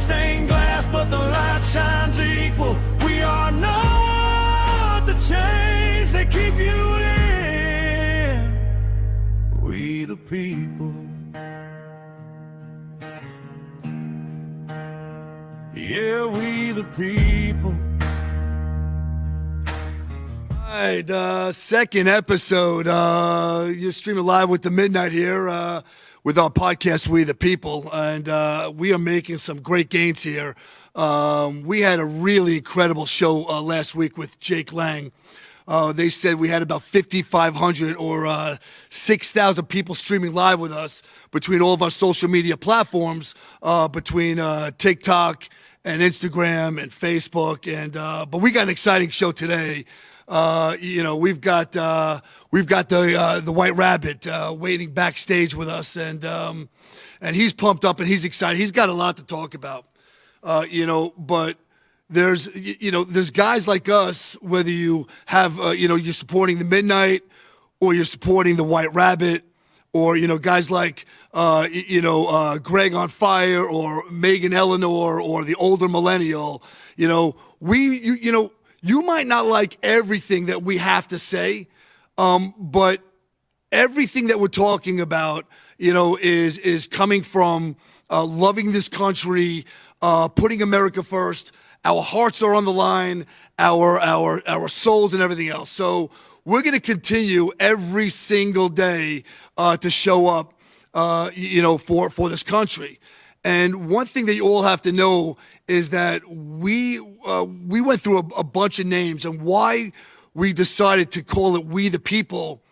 stained glass, but the light shines equal. We are not the chains that keep you in. We the people. Yeah, we the people. All right, second episode. You're streaming live with The Midnight here with our podcast, We the People. And we are making some great gains here. We had a really incredible show last week with Jake Lang. They said we had about 5,500 or 6,000 people streaming live with us between all of our social media platforms, between TikTok and Instagram and Facebook. And but we got an exciting show today. We've got the White Rabbit waiting backstage with us, and he's pumped up and he's excited. He's got a lot to talk about, but there's guys like us, whether you have you're supporting the Midnight or you're supporting the White Rabbit, or guys like Greg on Fire or Megan Eleanor or the older millennial. You might not like everything that we have to say, but everything that we're talking about, is coming from loving this country, putting America first. Our hearts are on the line, our souls and everything else. So we're going to continue every single day to show up, for this country. And one thing that you all have to know is that we went through a bunch of names, and why we decided to call it We the People,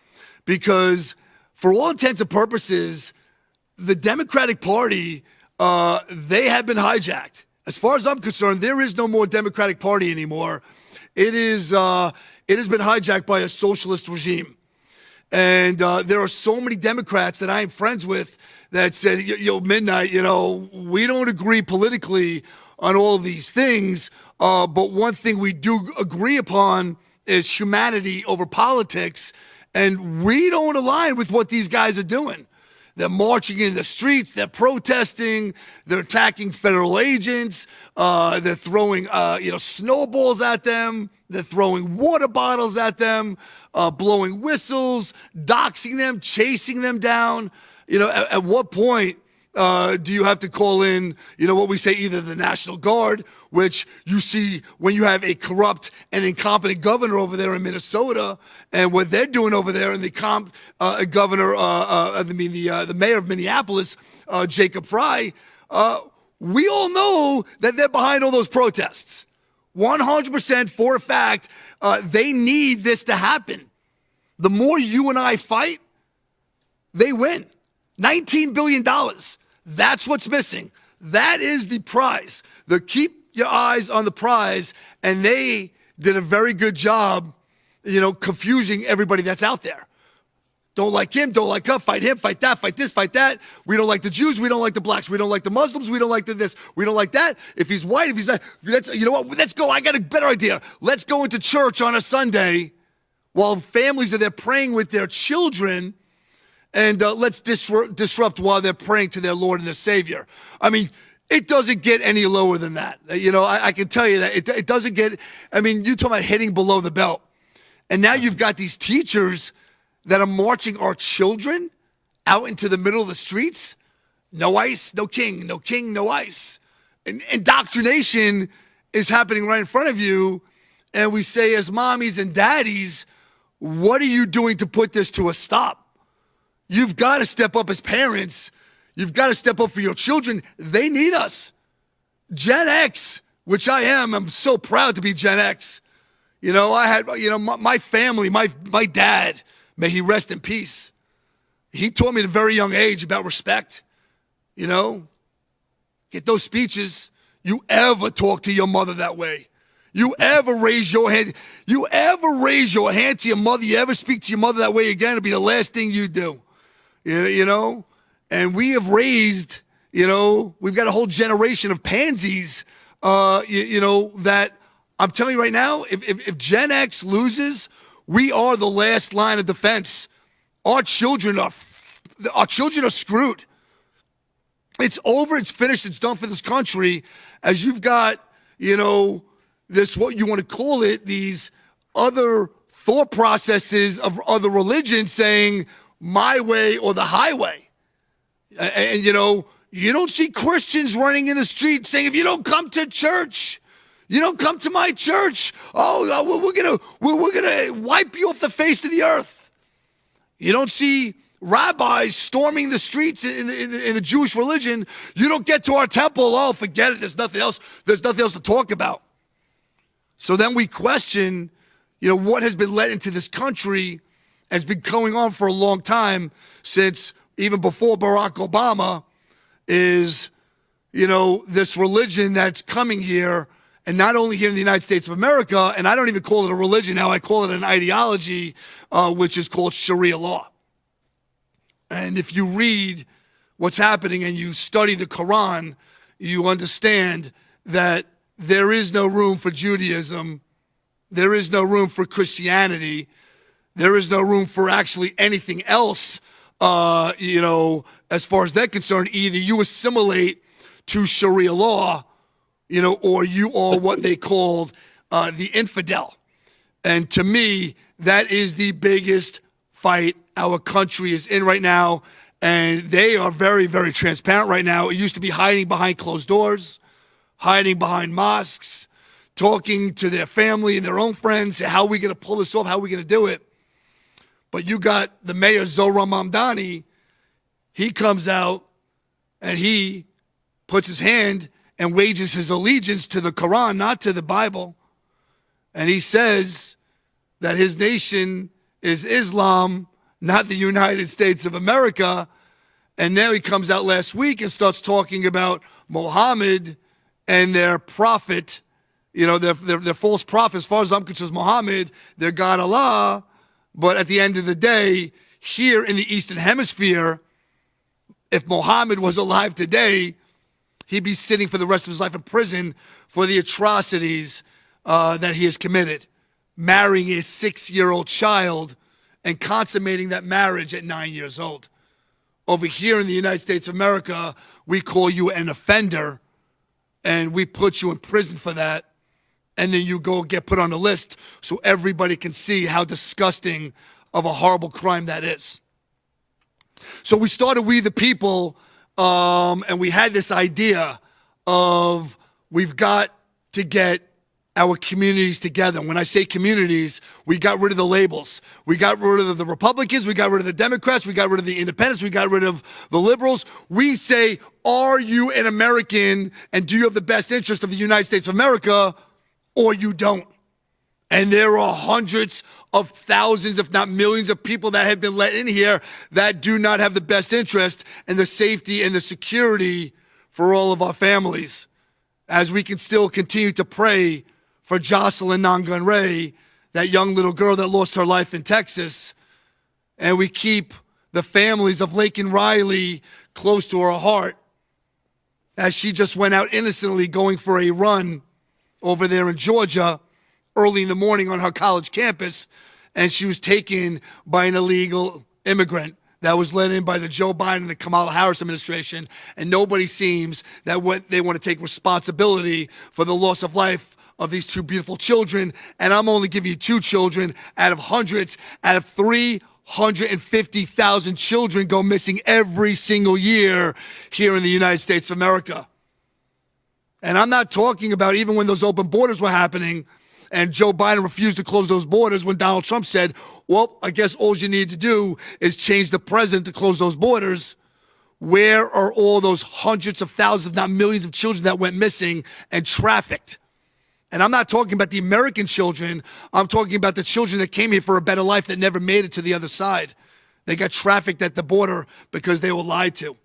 because for all intents and purposes, the Democratic Party, they have been hijacked. As far as I'm concerned, there is no more Democratic Party anymore. It has been hijacked by a socialist regime. And there are so many Democrats that I am friends with that said, Midnight, we don't agree politically on all of these things, but one thing we do agree upon is humanity over politics, and we don't align with what these guys are doing. They're marching in the streets, they're protesting, they're attacking federal agents, they're throwing snowballs at them, they're throwing water bottles at them, blowing whistles, doxing them, chasing them down. At what point do you have to call in, what we say, either the National Guard, which you see when you have a corrupt and incompetent governor over there in Minnesota, and what they're doing over there, and the the mayor of Minneapolis, Jacob Frey. We all know that they're behind all those protests. 100% for a fact, they need this to happen. The more you and I fight, they win. $19 billion. That's what's missing. That is the prize. Keep your eyes on the prize, and they did a very good job, confusing everybody that's out there. Don't like him, don't like her, fight him, fight that, fight this, fight that. We don't like the Jews, we don't like the blacks, we don't like the Muslims, we don't like this, we don't like that. If he's white, if he's not, let's go. I got a better idea. Let's go into church on a Sunday while families are there praying with their children, and let's disrupt while they're praying to their Lord and their Savior. I mean, it doesn't get any lower than that. I can tell you that it doesn't get, you talk about hitting below the belt. And now you've got these teachers that are marching our children out into the middle of the streets. No ice, no king, no ice. And indoctrination is happening right in front of you. And we say, as mommies and daddies, what are you doing to put this to a stop? You've got to step up as parents. You've got to step up for your children. They need us. Gen X, which I am, I'm so proud to be Gen X. I had, my family, my dad, may he rest in peace. He taught me at a very young age about respect. Get those speeches. You ever talk to your mother that way? You ever raise your hand? You ever raise your hand to your mother? You ever speak to your mother that way again? It'll be the last thing you do. And we have raised, we've got a whole generation of pansies, that I'm telling you right now, if Gen X loses, we are the last line of defense. Our children are screwed. It's over, it's finished, it's done for this country. as you've got, this, what you want to call it, these other thought processes of other religions saying my way or the highway. And you don't see Christians running in the street saying, if you don't come to church, you don't come to my church, we're gonna wipe you off the face of the earth. You don't see rabbis storming the streets in the Jewish religion. You don't get to our temple, oh, forget it, there's nothing else to talk about. So then we question, what has been let into this country, and it's been going on for a long time, since even before Barack Obama, is, this religion that's coming here, and not only here in the United States of America, and I don't even call it a religion now, I call it an ideology, which is called Sharia law. And if you read what's happening and you study the Quran, you understand that there is no room for Judaism, there is no room for Christianity, there is no room for actually anything else, as far as they're concerned. Either you assimilate to Sharia law, or you are what they called the infidel. And to me, that is the biggest fight our country is in right now. And they are very, very transparent right now. It used to be hiding behind closed doors, hiding behind mosques, talking to their family and their own friends, how are we going to pull this off, how are we going to do it? But you got the mayor, Zohran Mamdani, he comes out and he puts his hand and wages his allegiance to the Quran, not to the Bible. And he says that his nation is Islam, not the United States of America. And now he comes out last week and starts talking about Muhammad and their prophet, their false prophet. As far as I'm concerned, Muhammad, their God Allah. But at the end of the day, here in the Eastern Hemisphere, if Muhammad was alive today, he'd be sitting for the rest of his life in prison for the atrocities that he has committed. Marrying a 6-year-old child and consummating that marriage at 9 years old. Over here in the United States of America, we call you an offender and we put you in prison for that. And then you go get put on the list so everybody can see how disgusting of a horrible crime that is. So we started We the People, and we had this idea of we've got to get our communities together. When I say communities, we got rid of the labels. We got rid of the Republicans, we got rid of the Democrats, we got rid of the independents, we got rid of the liberals. We say, are you an American and do you have the best interest of the United States of America, or you don't? And there are hundreds of thousands, if not millions of people that have been let in here that do not have the best interest and the safety and the security for all of our families. As we can still continue to pray for Jocelyn Nangan Ray, that young little girl that lost her life in Texas. And we keep the families of Laken Riley close to our heart as she just went out innocently going for a run over there in Georgia early in the morning on her college campus, and she was taken by an illegal immigrant that was led in by the Joe Biden and the Kamala Harris administration, and nobody seems that they want to take responsibility for the loss of life of these two beautiful children. And I'm only giving you 2 children out of hundreds, out of 350,000 children go missing every single year here in the United States of America. And I'm not talking about even when those open borders were happening and Joe Biden refused to close those borders, when Donald Trump said, well, I guess all you need to do is change the president to close those borders. Where are all those hundreds of thousands, if not millions of children that went missing and trafficked? And I'm not talking about the American children. I'm talking about the children that came here for a better life that never made it to the other side. They got trafficked at the border because they were lied to.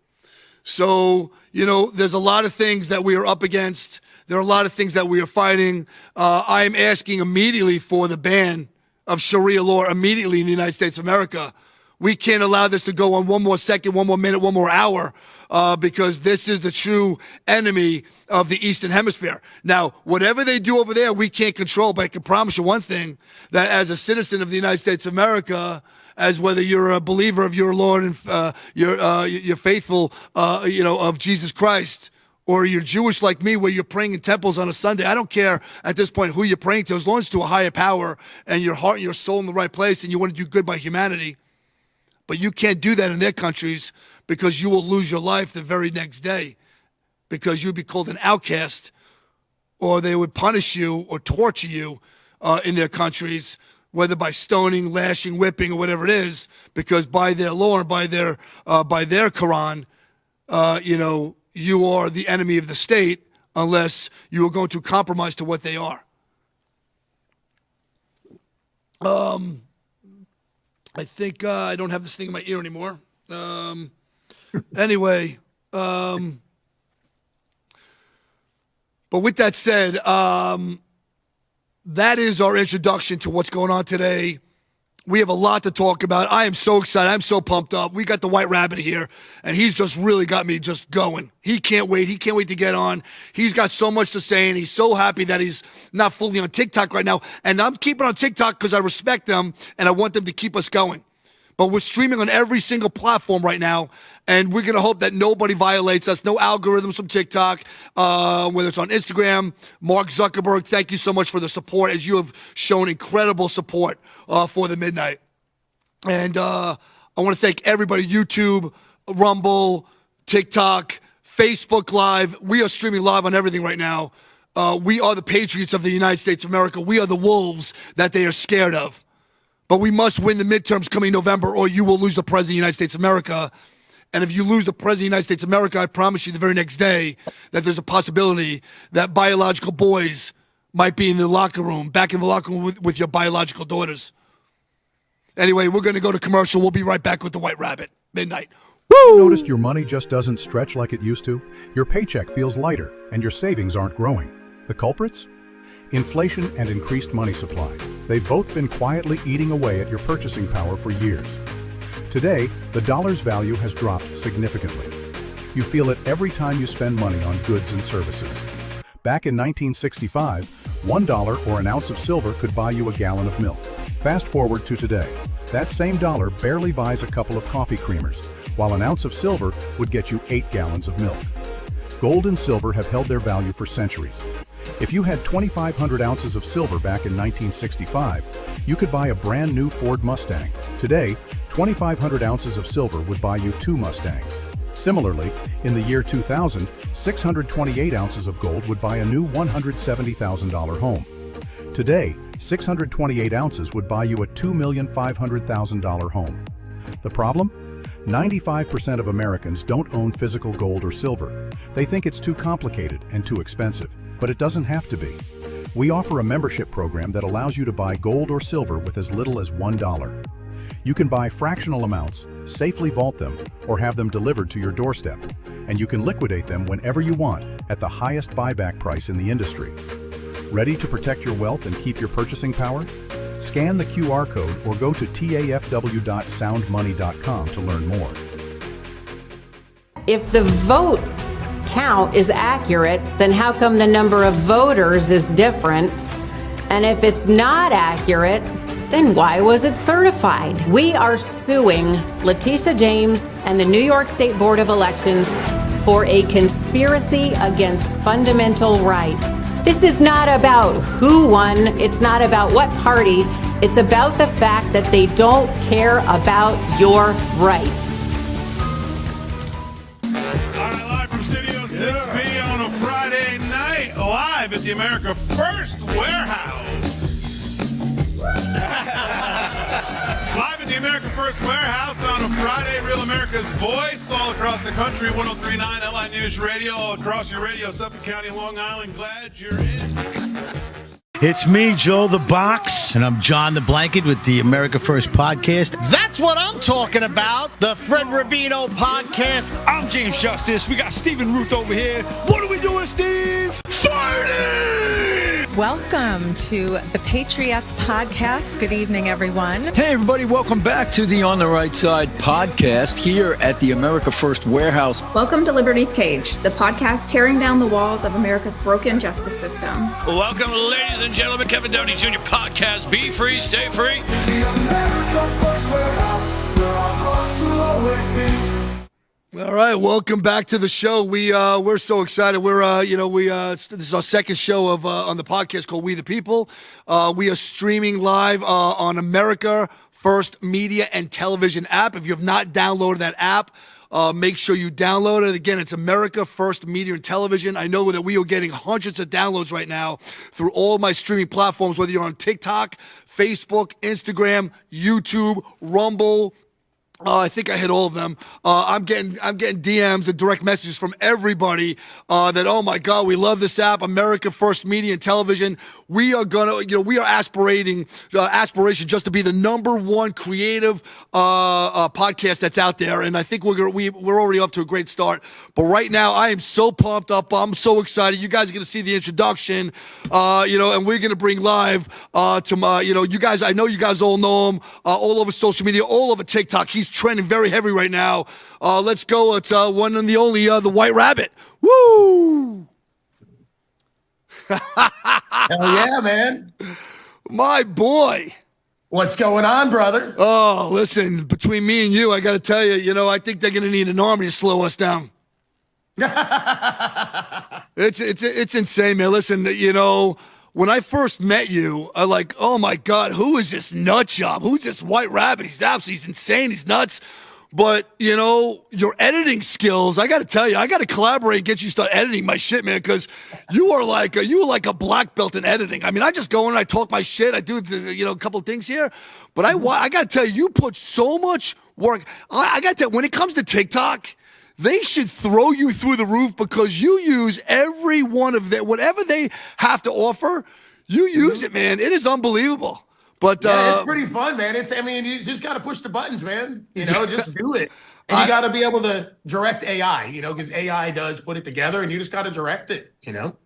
So, there's a lot of things that we are up against. There are a lot of things that we are fighting. I am asking immediately for the ban of Sharia law immediately in the United States of America. We can't allow this to go on one more second, one more minute, one more hour, because this is the true enemy of the Eastern Hemisphere. Now, whatever they do over there, we can't control, but I can promise you one thing, that as a citizen of the United States of America, as whether you're a believer of your Lord and you're faithful, of Jesus Christ, or you're Jewish like me where you're praying in temples on a Sunday. I don't care at this point who you're praying to, as long as it's to a higher power and your heart and your soul in the right place and you want to do good by humanity. But you can't do that in their countries because you will lose your life the very next day because you'd be called an outcast, or they would punish you or torture you in their countries, whether by stoning, lashing, whipping, or whatever it is, because by their law and by their Quran, you are the enemy of the state unless you are going to compromise to what they are. I think I don't have this thing in my ear anymore. Anyway, but with that said, that is our introduction to what's going on today. We have a lot to talk about. I am so excited. I'm so pumped up. We got the White Rabbit here, and he's just really got me just going. He can't wait. He can't wait to get on. He's got so much to say, and he's so happy that he's not fully on TikTok right now. And I'm keeping on TikTok because I respect them, and I want them to keep us going. But we're streaming on every single platform right now, and we're going to hope that nobody violates us. No algorithms from TikTok, whether it's on Instagram. Mark Zuckerberg, thank you so much for the support, as you have shown incredible support for the Midnight. And I want to thank everybody, YouTube, Rumble, TikTok, Facebook Live. We are streaming live on everything right now. We are the patriots of the United States of America. We are the wolves that they are scared of. But we must win the midterms coming November, or you will lose the President of the United States of America. And if you lose the President of the United States of America, I promise you the very next day that there's a possibility that biological boys might be in the locker room, back in the locker room with your biological daughters. Anyway, we're going to go to commercial. We'll be right back with the White Rabbit. Midnight. Woo! Noticed your money just doesn't stretch like it used to? Your paycheck feels lighter, and your savings aren't growing. The culprits? Inflation and increased money supply. They've both been quietly eating away at your purchasing power for years. Today, the dollar's value has dropped significantly. You feel it every time you spend money on goods and services. Back in 1965, $1 or an ounce of silver could buy you a gallon of milk. Fast forward to today. That same dollar barely buys a couple of coffee creamers, while an ounce of silver would get you 8 gallons of milk. Gold and silver have held their value for centuries. If you had 2,500 ounces of silver back in 1965, you could buy a brand new Ford Mustang. Today, 2,500 ounces of silver would buy you 2 Mustangs. Similarly, in the year 2000, 628 ounces of gold would buy a new $170,000 home. Today, 628 ounces would buy you a $2,500,000 home. The problem? 95% of Americans don't own physical gold or silver. They think it's too complicated and too expensive, but it doesn't have to be. We offer a membership program that allows you to buy gold or silver with as little as $1. You can buy fractional amounts, safely vault them, or have them delivered to your doorstep, and you can liquidate them whenever you want at the highest buyback price in the industry. Ready to protect your wealth and keep your purchasing power? Scan the QR code or go to tafw.soundmoney.com to learn more. If the vote count is accurate, then how come the number of voters is different? And if it's not accurate, then why was it certified? We are suing Letitia James and the New York State Board of Elections for a conspiracy against fundamental rights. This is not about who won. It's not about what party. It's about the fact that they don't care about your rights. All right, live from Studio 6B on a Friday night, live at the America First Warehouse. Live at the America First Warehouse on a Friday, Real America's Voice, all across the country, 103.9 LI News Radio, all across your radio, Suffolk County, Long Island. Glad you're in. It's me, Joe the Box. And I'm John the Blanket with the America First Podcast. That's what I'm talking about. The Fred Rubino Podcast. I'm James Justice. We got Stephen Ruth over here. What are we doing, Steve? Fighting! Welcome to the Patriots Podcast. Good evening, everyone. Hey, everybody. Welcome back to the On the Right Side podcast here at the America First Warehouse. Welcome to Liberty's Cage, the podcast tearing down the walls of America's broken justice system. Welcome, ladies and gentlemen, Kevin Downey Jr. Podcast. Be free, stay free. All right, welcome back to the show. We're so excited. This is our second show of on the podcast called We the People. We are streaming live on America First Media and Television app. If you have not downloaded that app, make sure you download it. Again, it's America First Media and Television. I know that we are getting hundreds of downloads right now through all my streaming platforms, whether you're on TikTok, Facebook, Instagram, YouTube, Rumble. I think I hit all of them. I'm getting DMs and direct messages from everybody that, oh my God, we love this app, America First Media and Television. We are we are aspiration just to be the number one creative podcast that's out there, and I think we're already off to a great start. But right now, I am so pumped up. I'm so excited. You guys are going to see the introduction, and we're going to bring live to my, you guys. I know you guys all know him all over social media, all over TikTok. He's trending very heavy right now. Let's go. It's one and the only, the White Rabbit. Woo! Hell yeah, man. My boy. What's going on, brother? Oh, listen, between me and you, I got to tell you, I think they're going to need an army to slow us down. It's insane, man. Listen, when I first met you, I like, oh my God, who is this nut job? Who's this White Rabbit? He's insane. He's nuts. But, your editing skills, I got to tell you, I got to collaborate and get you to start editing my shit, man, because you are like a black belt in editing. I mean, I just go in and I talk my shit. I do, a couple of things here. But I got to tell you, you put so much work. I got to tell you, when it comes to TikTok, they should throw you through the roof because you use every one of them. Whatever they have to offer, you use it, man. It is unbelievable. But it's pretty fun, man. You just got to push the buttons, man. Just do it. And you got to be able to direct AI, because AI does put it together and you just got to direct it,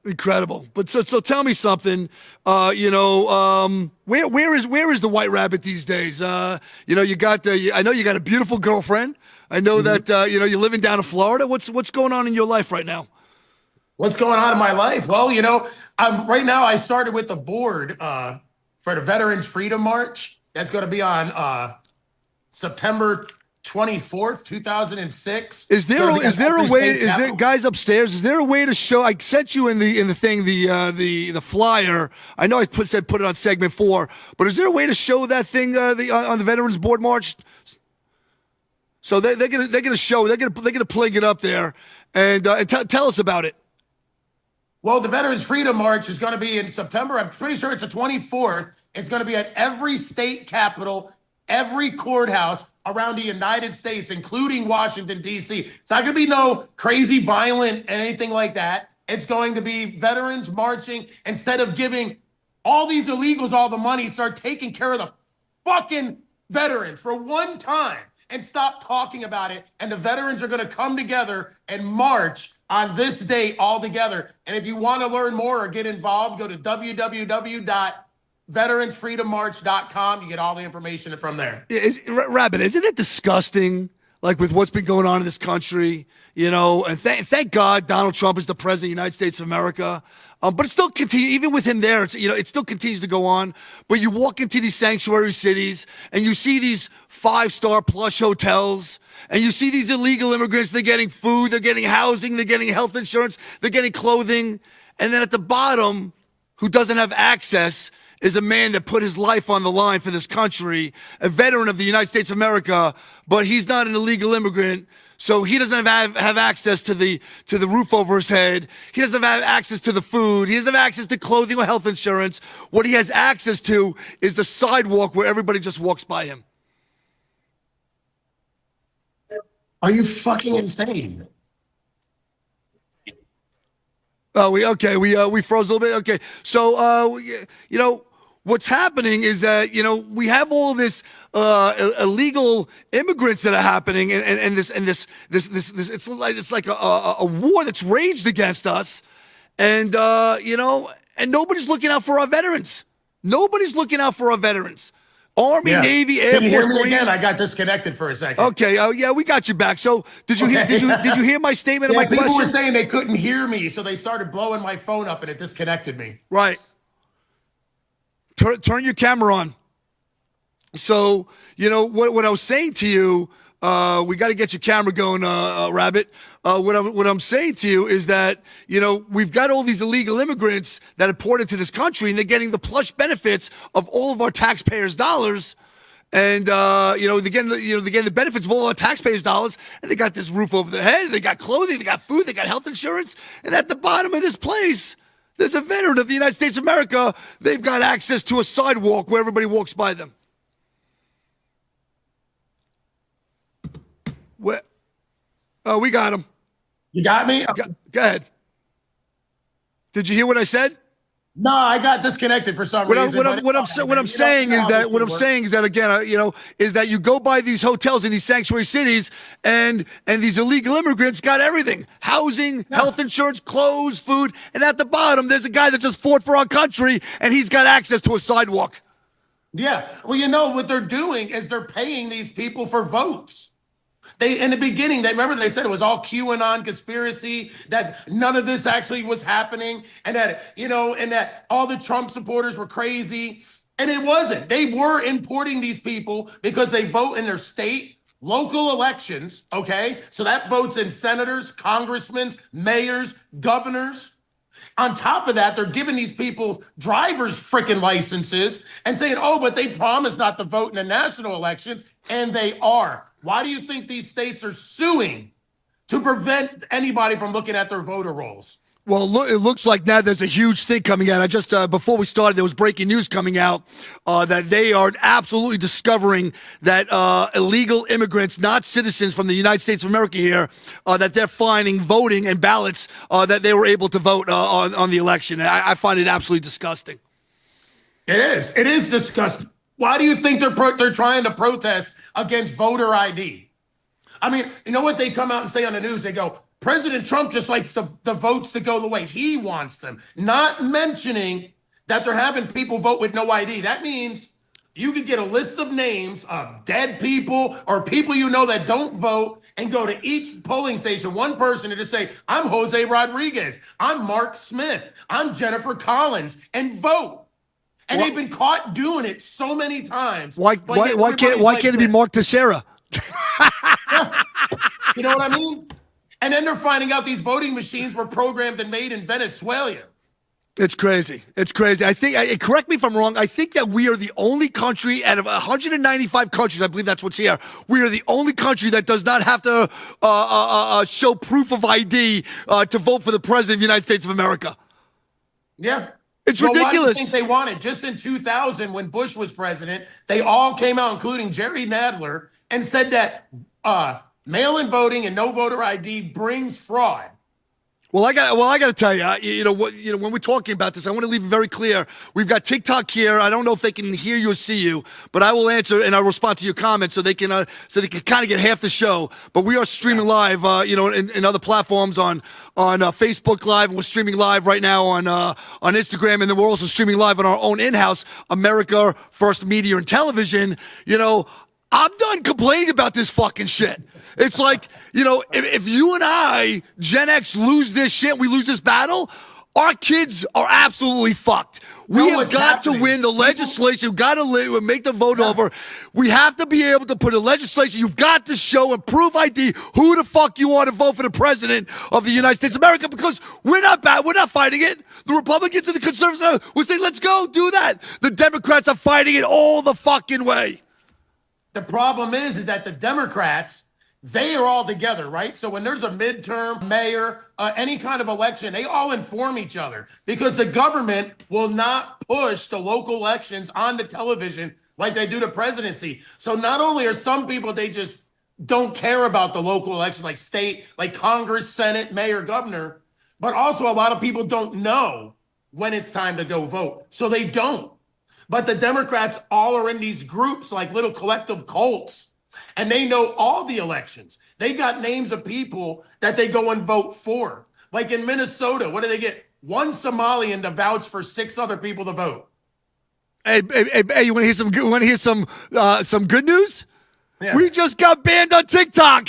Incredible. But so tell me something, where is the White Rabbit these days? I know you got a beautiful girlfriend. I know that, you're living down in Florida. What's going on in your life right now? What's going on in my life? Well, right now I started with the board for the Veterans Freedom March. That's going to be on September 24th, 2006. Is there a way? Is there guys upstairs? Is there a way to show? I sent you in the thing the flyer. I know I put it on segment 4, but is there a way to show that thing on the Veterans Board March? So they're gonna show. They're gonna pling it up there and tell us about it. Well, the Veterans Freedom March is going to be in September. I'm pretty sure it's the 24th. It's going to be at every state capitol, every courthouse around the United States, including Washington, D.C. It's not going to be no crazy violent and anything like that. It's going to be veterans marching. Instead of giving all these illegals all the money, start taking care of the fucking veterans for one time and stop talking about it. And the veterans are going to come together and march on this date all together. And if you want to learn more or get involved, go to www.veteransfreedommarch.com. You get all the information from there. Rabbit, isn't it disgusting, like with what's been going on in this country, and thank God Donald Trump is the president of the United States of America. But it still continues, even with him there, it still continues to go on. But you walk into these sanctuary cities and you see these 5-star plush hotels and you see these illegal immigrants. They're getting food, they're getting housing, they're getting health insurance, they're getting clothing. And then at the bottom, who doesn't have access, is a man that put his life on the line for this country, a veteran of the United States of America, but he's not an illegal immigrant. So he doesn't have access to the roof over his head. He doesn't have access to the food. He doesn't have access to clothing or health insurance. What he has access to is the sidewalk where everybody just walks by him. Are you fucking insane? Oh, we froze a little bit. Okay, so what's happening is that we have all this illegal immigrants that are happening, and this it's like a war that's raged against us, and and nobody's looking out for our veterans. Nobody's looking out for our veterans. Army, Navy, Air Force, Can you hear me Marines. again? I got disconnected for a second. Okay. Yeah, we got you back. So did you hear? Did you hear my statement of my question? People were saying they couldn't hear me, so they started blowing my phone up, and it disconnected me. Right. Turn your camera on. So what I was saying to you We got to get your camera going, Rabbit. What I'm saying to you is that, we've got all these illegal immigrants that are poured into this country, and they're getting the plush benefits of all of our taxpayers' dollars. And, they're getting the benefits of all our taxpayers' dollars, and they got this roof over their head, they got clothing, they got food, they got health insurance, and at the bottom of this place, there's a veteran of the United States of America. They've got access to a sidewalk where everybody walks by them. Where? Oh, we got him. You got me? Go ahead. Did you hear what I said? No, I got disconnected for some reason. What I'm saying is that again, is that you go by these hotels in these sanctuary cities, and these illegal immigrants got everything: housing, health insurance, clothes, food, and at the bottom there's a guy that just fought for our country, and he's got access to a sidewalk. Yeah, well, what they're doing is they're paying these people for votes. They, in the beginning, they said it was all QAnon conspiracy, that none of this actually was happening, and that all the Trump supporters were crazy. And it wasn't. They were importing these people because they vote in their state, local elections, okay? So that votes in senators, congressmen, mayors, governors. On top of that, they're giving these people driver's freaking licenses and saying, oh, but they promised not to vote in the national elections, and they are. Why do you think these states are suing to prevent anybody from looking at their voter rolls? Well, it looks like now there's a huge thing coming out. I just, before we started, there was breaking news coming out that they are absolutely discovering that illegal immigrants, not citizens from the United States of America here, that they're finding voting and ballots that they were able to vote on the election. And I find it absolutely disgusting. It is. It is disgusting. Why do you think they're trying to protest against voter ID? I mean, you know what they come out and say on the news? They go, President Trump just likes the votes to go the way he wants them, not mentioning that they're having people vote with no ID. That means you could get a list of names of dead people or people that don't vote and go to each polling station, one person, and just say, I'm Jose Rodriguez, I'm Mark Smith, I'm Jennifer Collins, and vote. And they've been caught doing it so many times. Why can't it be Mark Teixeira? You know what I mean? And then they're finding out these voting machines were programmed and made in Venezuela. It's crazy. It's crazy. I think, correct me if I'm wrong, I think that we are the only country out of 195 countries, I believe that's what's here, we are the only country that does not have to show proof of ID to vote for the President of the United States of America. Yeah. It's ridiculous. Why do you think they wanted? Just in 2000, when Bush was president, they all came out, including Jerry Nadler, and said that mail-in voting and no voter ID brings fraud. Well, I got to tell you, when we're talking about this, I want to leave it very clear. We've got TikTok here. I don't know if they can hear you or see you, but I will answer and I'll respond to your comments so they can kind of get half the show. But we are streaming live, in other platforms on Facebook Live, and we're streaming live right now on Instagram, and then we're also streaming live on our own in-house America First Media and Television. I'm done complaining about this fucking shit. It's like, if you and I, Gen X, lose this shit, we lose this battle, our kids are absolutely fucked. We have got to win the legislation. We've got to make the vote over. We have to be able to put a legislation. You've got to show and prove ID who the fuck you want to vote for the President of the United States of America, because we're not bad. We're not fighting it. The Republicans and the conservatives will say, let's go do that. The Democrats are fighting it all the fucking way. The problem is that the Democrats, they are all together, right? So when there's a midterm, mayor, any kind of election, they all inform each other, because the government will not push the local elections on the television like they do the presidency. So not only are some people, they just don't care about the local election, like state, like Congress, Senate, mayor, governor, but also a lot of people don't know when it's time to go vote. So they don't. But the Democrats all are in these groups like little collective cults, and they know all the elections. They got names of people that they go and vote for. Like in Minnesota, what do they get? One Somalian to vouch for 6 other people to vote. Hey, you want to hear some good news? Yeah. We just got banned on TikTok.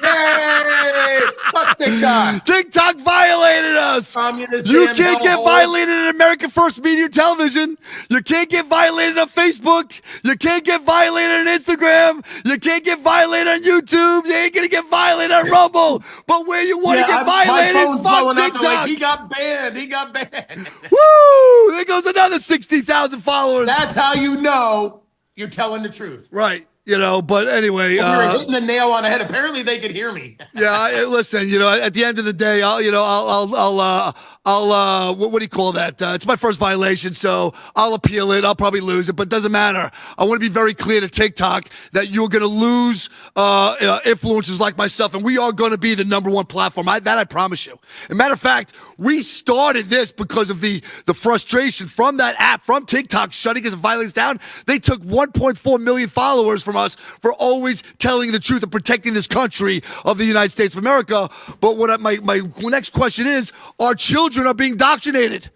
Yay! Fuck TikTok. TikTok violated us. Communist You damn can't get hellhole. violated in American First Media Television. You can't get violated on Facebook. You can't get violated on Instagram. You can't get violated on YouTube. You ain't gonna get violated on Rumble. But where you want to get violated my is phone's fuck blowing up. They're TikTok. like, he got banned. He got banned. Woo! There goes another 60,000 followers. That's how you know you're telling the truth. Right. You know, but anyway, We were hitting the nail on the head. Apparently, they could hear me. yeah. Listen, you know, at the end of the day, what do you call that? It's my first violation, so I'll appeal it. I'll probably lose it, but it doesn't matter. I want to be very clear to TikTok that you're going to lose influencers like myself, and we are going to be the #1 platform. I promise you. As a matter of fact, we started this because of the frustration from that app, from TikTok shutting us and violating us down. They took 1.4 million followers from us for always telling the truth and protecting this country of the United States of America. But my next question is, our children are being indoctrinated.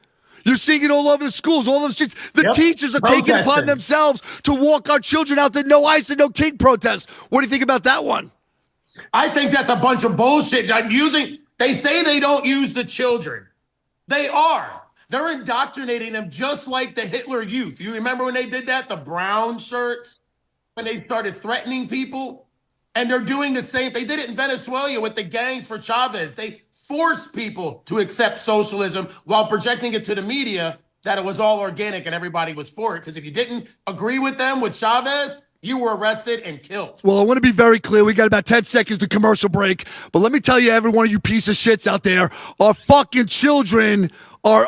You're seeing it all over the schools, all over the streets. The teachers are taking it upon themselves to walk our children out to No ICE and No King protest. What do you think about that one? I think that's a bunch of bullshit. They say they don't use the children. They are. They're indoctrinating them just like the Hitler Youth. You remember when they did that? The brown shirts? When they started threatening people? And they're doing the same. They did it in Venezuela with the gangs for Chavez. They forced people to accept socialism while projecting it to the media that it was all organic and everybody was for it. Because if you didn't agree with them, with Chavez, you were arrested and killed. Well, I want to be very clear. We got about 10 seconds to commercial break. But let me tell you, every one of you piece of shits out there, our fucking children are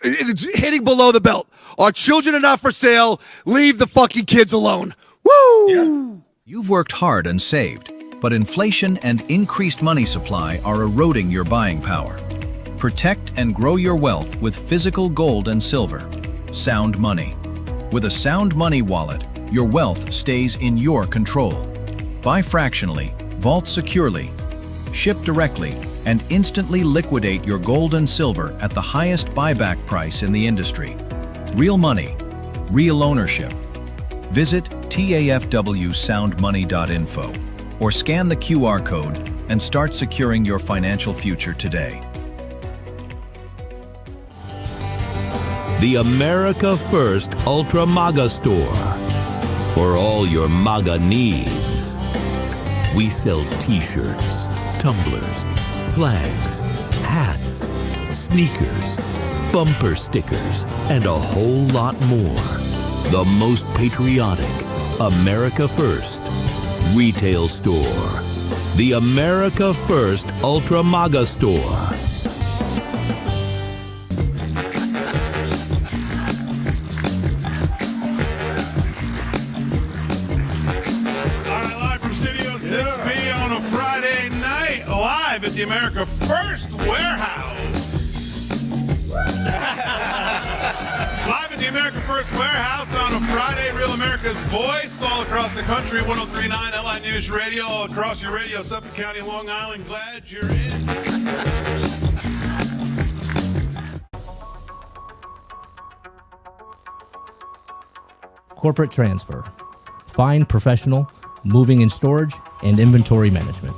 hitting below the belt. Our children are not for sale. Leave the fucking kids alone. Woo! Yeah. You've worked hard and saved, but inflation and increased money supply are eroding your buying power. Protect and grow your wealth with physical gold and silver. Sound Money. With a Sound Money wallet, your wealth stays in your control. Buy fractionally, vault securely, ship directly, and instantly liquidate your gold and silver at the highest buyback price in the industry. Real money, real ownership. Visit tafwsoundmoney.info or scan the QR code and start securing your financial future today. The America First Ultra MAGA Store. For all your MAGA needs. We sell t-shirts, tumblers, flags, hats, sneakers, bumper stickers, and a whole lot more. The most patriotic America First retail store. The America First Ultra MAGA Store. At the America First Warehouse. Live at the America First Warehouse on a Friday, Real America's Voice, all across the country, 103.9 LI News Radio, all across your radio, Suffolk County, Long Island. Glad you're in. Corporate transfer. Fine professional, moving and storage, and inventory management.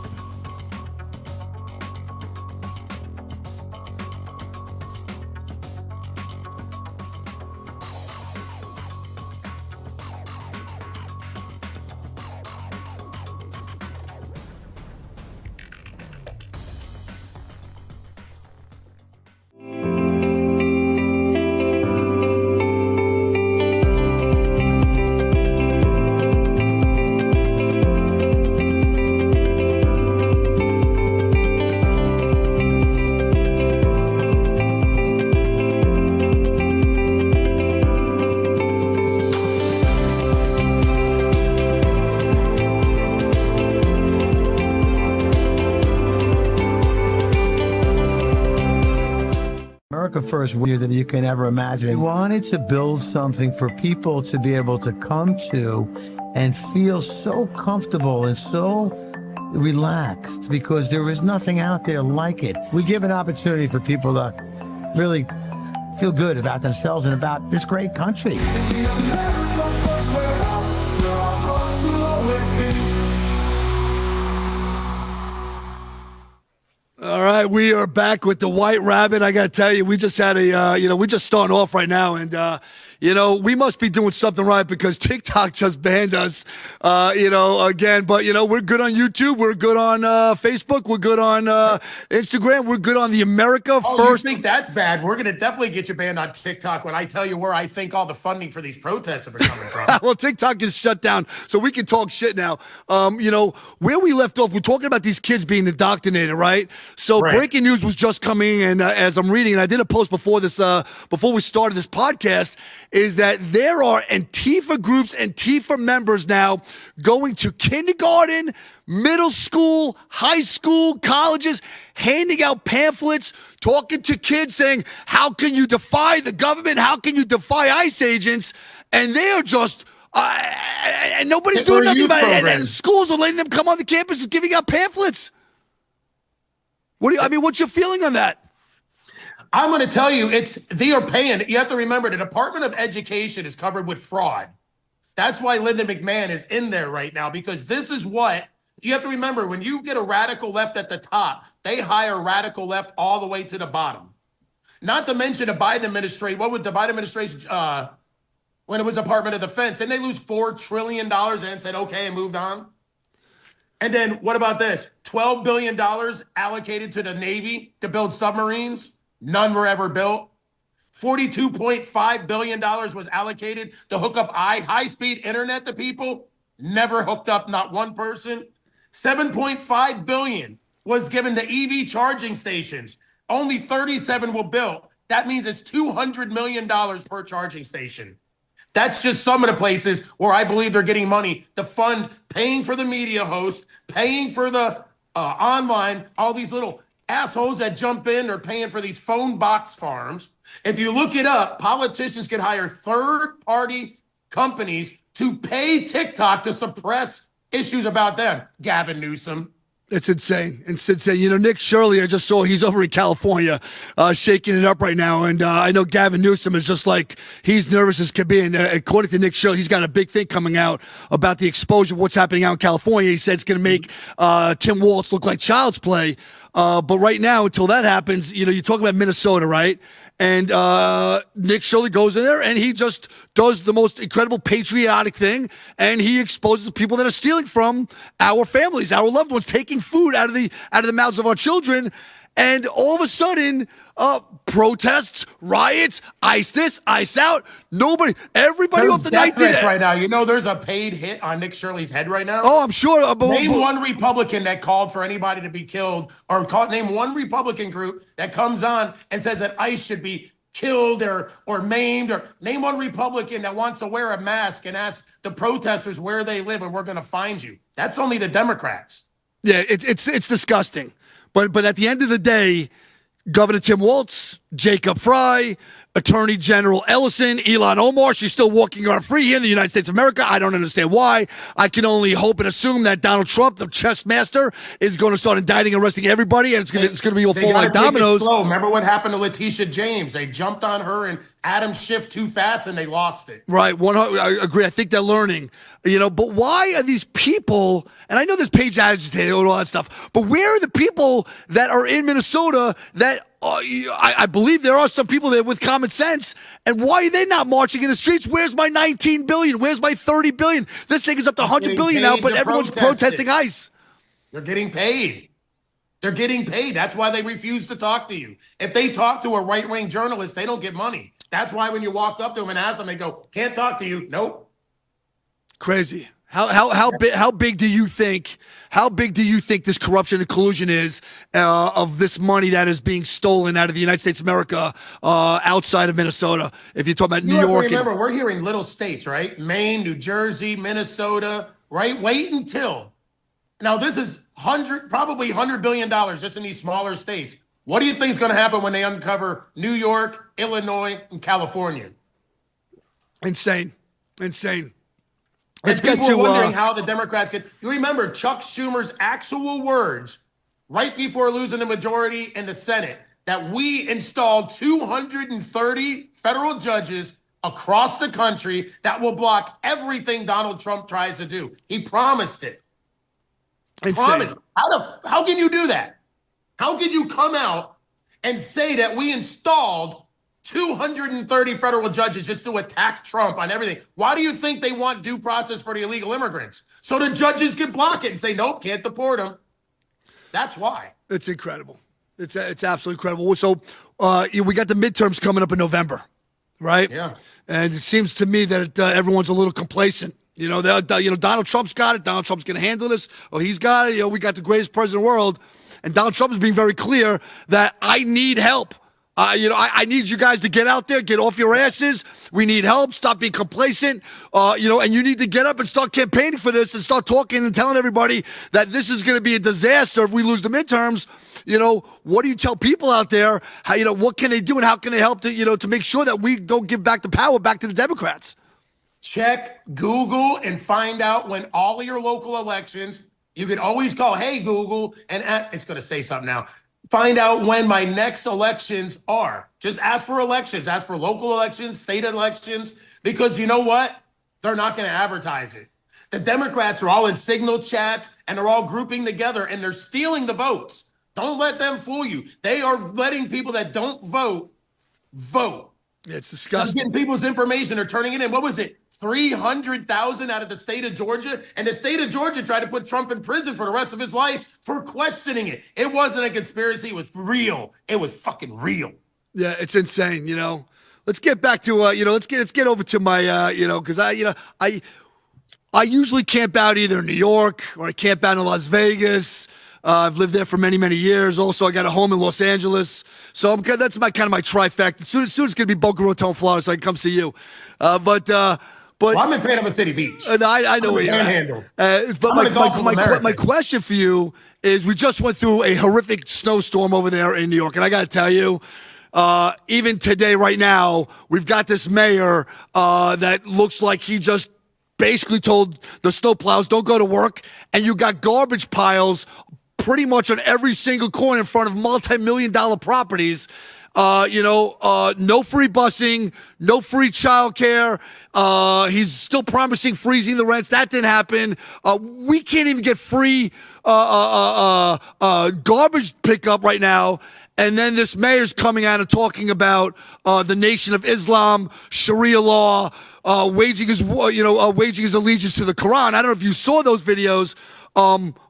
First year that you can ever imagine. We wanted to build something for people to be able to come to and feel so comfortable and so relaxed because there is nothing out there like it. We give an opportunity for people to really feel good about themselves and about this great country. All right, we are back with the White Rabbit. I got to tell you, we just had we just starting off right now, and we must be doing something right because TikTok just banned us, again. But we're good on YouTube, we're good on Facebook, we're good on Instagram, we're good on the America First. You think that's bad? We're gonna definitely get you banned on TikTok when I tell you where I think all the funding for these protests are coming from. Well, TikTok is shut down, so we can talk shit now. Where we left off, we're talking about these kids being indoctrinated, right? So breaking news was just coming, and as I'm reading, and I did a post before this, before we started this podcast, is that there are Antifa groups, Antifa members now going to kindergarten, middle school, high school, colleges, handing out pamphlets, talking to kids saying, how can you defy the government? How can you defy ICE agents? And they're just, and nobody's doing nothing about it. And schools are letting them come on the campus and giving out pamphlets. What's your feeling on that? I'm going to tell you, they are paying. You have to remember, the Department of Education is covered with fraud. That's why Linda McMahon is in there right now, because this is what you have to remember. When you get a radical left at the top, they hire radical left all the way to the bottom. Not to mention the Biden administration. What would the Biden administration, when it was Department of Defense, and they lose $4 trillion and said, okay, and moved on. And then what about this? $12 billion allocated to the Navy to build submarines. None were ever built. $42.5 billion was allocated to hook up high-speed internet to people. Never hooked up, not one person. $7.5 billion was given to EV charging stations. Only 37 were built. That means it's $200 million per charging station. That's just some of the places where I believe they're getting money to fund paying for the media host, paying for the online, all these little assholes that jump in are paying for these phone box farms. If you look it up, politicians can hire third-party companies to pay TikTok to suppress issues about them. Gavin Newsom. It's insane. It's insane. Nick Shirley, I just saw he's over in California shaking it up right now. And I know Gavin Newsom is just like, he's nervous as can be. And according to Nick Shirley, he's got a big thing coming out about the exposure of what's happening out in California. He said it's going to make Tim Walz look like child's play. But right now, until that happens, you talk about Minnesota, right? And Nick Shirley goes in there and he just does the most incredible patriotic thing, and he exposes the people that are stealing from our families, our loved ones, taking food out of the mouths of our children. And all of a sudden, protests, riots, ICE this, ICE out. Everybody off the 19. Right now, there's a paid hit on Nick Shirley's head right now. Oh, I'm sure. Name one Republican that called for anybody to be killed, or name one Republican group that comes on and says that ICE should be killed or maimed, or name one Republican that wants to wear a mask and ask the protesters where they live and we're going to find you. That's only the Democrats. Yeah, it's disgusting. But at the end of the day, Governor Tim Walz, Jacob Frey, Attorney General Ellison, Ilhan Omar, she's still walking around free here in the United States of America. I don't understand why. I can only hope and assume that Donald Trump, the chess master, is going to start indicting and arresting everybody, and it's going to be all fall like dominoes. Slow. Remember what happened to Letitia James? They jumped on her and Adam Schiff too fast, and they lost it. Right. I agree. I think they're learning. But why are these people, and I know there's Page agitated and all that stuff, but where are the people that are in Minnesota that I believe there are some people there with common sense, and why are they not marching in the streets? Where's my 19 billion? Where's my 30 billion? This thing is up to 100 billion now, but everyone's protesting ICE. They're getting paid. They're getting paid. That's why they refuse to talk to you. If they talk to a right-wing journalist, they don't get money. That's why when you walk up to them and ask them, they go, can't talk to you. Nope. Crazy. How big do you think this corruption and collusion is of this money that is being stolen out of the United States of America outside of Minnesota? If you talk about New York, remember we're here in little states, right? Maine, New Jersey, Minnesota, right? Wait until now. This is probably $100 billion just in these smaller states. What do you think is going to happen when they uncover New York, Illinois, and California? Insane. Let's get to wondering how the Democrats get. You remember Chuck Schumer's actual words right before losing the majority in the Senate that we installed 230 federal judges across the country that will block everything Donald Trump tries to do. He promised it. Promised. How can you do that? How could you come out and say that we installed 230 federal judges just to attack Trump on everything? Why do you think they want due process for the illegal immigrants? So the judges can block it and say, nope, can't deport them. That's why. It's incredible. It's absolutely incredible. So we got the midterms coming up in November, right? Yeah. And it seems to me that everyone's a little complacent. Donald Trump's got it. Donald Trump's going to handle this. Oh, he's got it. We got the greatest president in the world. And Donald Trump is being very clear that I need help. I need you guys to get out there, get off your asses. We need help. Stop being complacent. And you need to get up and start campaigning for this and start talking and telling everybody that this is going to be a disaster if we lose the midterms. What do you tell people out there? How, what can they do and how can they help to make sure that we don't give back the power back to the Democrats? Check Google and find out when all of your local elections. You can always call, hey, Google, and it's going to say something now. Find out when my next elections are. Just ask for elections. Ask for local elections, state elections, because you know what? They're not going to advertise it. The Democrats are all in signal chats, and they're all grouping together, and they're stealing the votes. Don't let them fool you. They are letting people that don't vote. Yeah, it's disgusting. They're getting people's information. They're turning it in. What was it? 300,000 out of the state of Georgia. And the state of Georgia tried to put Trump in prison for the rest of his life for questioning it. It wasn't a conspiracy. It was real. It was fucking real. Yeah, it's insane. Let's get back to, let's get over to my, because I usually camp out either in New York or I camp out in Las Vegas. I've lived there for many, many years. Also, I got a home in Los Angeles. So that's my trifecta. As soon as it's going to be Boca Raton, Florida, so I can come see you. But I'm in Panama City Beach. I know where you're at. But my question for you is, we just went through a horrific snowstorm over there in New York. And I got to tell you, even today, right now, we've got this mayor that looks like he just basically told the snowplows, don't go to work. And you got garbage piles pretty much on every single corner in front of multi-million-dollar properties. No free busing, no free childcare. He's still promising freezing the rents. That didn't happen. We can't even get free garbage pickup right now. And then this mayor's coming out and talking about the Nation of Islam, Sharia law, waging his allegiance to the Quran. I don't know if you saw those videos,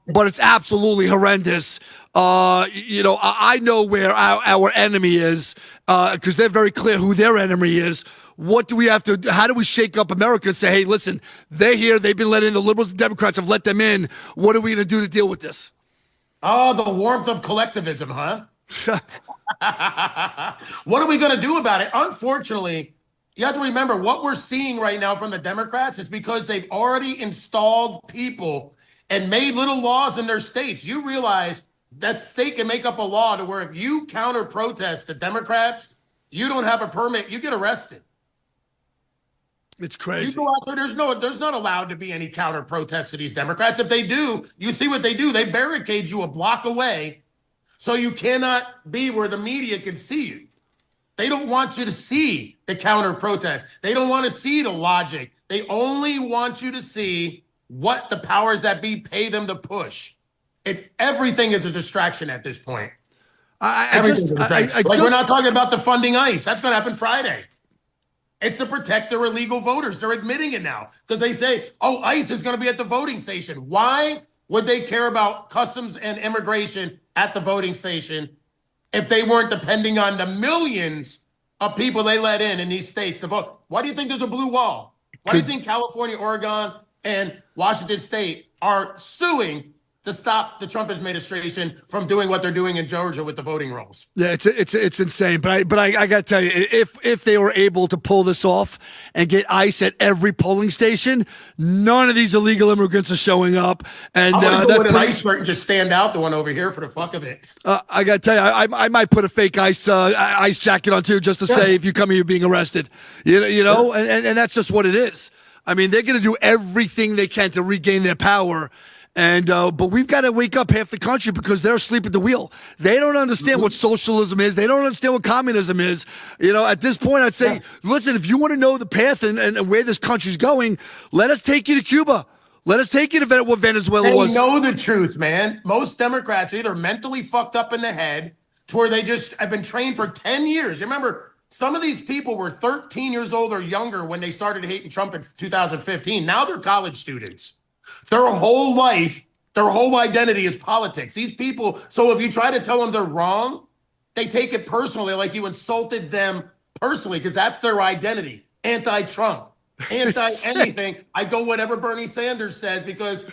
but it's absolutely horrendous. I know where our enemy is because they're very clear who their enemy is. What do we have to? How do we shake up America and say, hey, listen, they're here. They've been let in. The liberals and Democrats have let them in. What are we going to do to deal with this? Oh, the warmth of collectivism, huh? What are we going to do about it? Unfortunately, you have to remember what we're seeing right now from the Democrats is because they've already installed people and made little laws in their states. You realize that state can make up a law to where if you counter protest the Democrats, you don't have a permit, you get arrested. It's crazy. You go out there, there's not allowed to be any counter protests to these Democrats. If they do, you see what they do. They barricade you a block away so you cannot be where the media can see you. They don't want you to see the counter protest. They don't want to see the logic. They only want you to see what the powers that be pay them to push. Everything is a distraction at this point. We're not talking about the funding ICE. That's going to happen Friday. It's to protect their illegal voters. They're admitting it now because they say, oh, ICE is going to be at the voting station. Why would they care about customs and immigration at the voting station if they weren't depending on the millions of people they let in these states to vote? Why do you think there's a blue wall? Why do you think California, Oregon, and Washington State are suing to stop the Trump administration from doing what they're doing in Georgia with the voting rolls? Yeah, it's insane. But I got to tell you, if they were able to pull this off and get ICE at every polling station, none of these illegal immigrants are showing up. And I'm going to go with an ICE shirt and just stand out the one over here for the fuck of it. I got to tell you, I might put a fake ICE jacket on too, just to say if you come here, you're being arrested. And that's just what it is. I mean, they're going to do everything they can to regain their power. And but we've got to wake up half the country because they're asleep at the wheel. They don't understand what socialism is. They don't understand what communism is. At this point, I'd say, listen, if you want to know the path and where this country's going, let us take you to Cuba. Let us take you to what Venezuela was. They know the truth, man. Most Democrats are either mentally fucked up in the head to where they just have been trained for 10 years. You remember, some of these people were 13 years old or younger when they started hating Trump in 2015. Now they're college students. Their whole life, their whole identity is politics. These people, so if you try to tell them they're wrong, they take it personally, like you insulted them personally, because that's their identity. Anti-Trump, anti-anything. I go whatever Bernie Sanders says because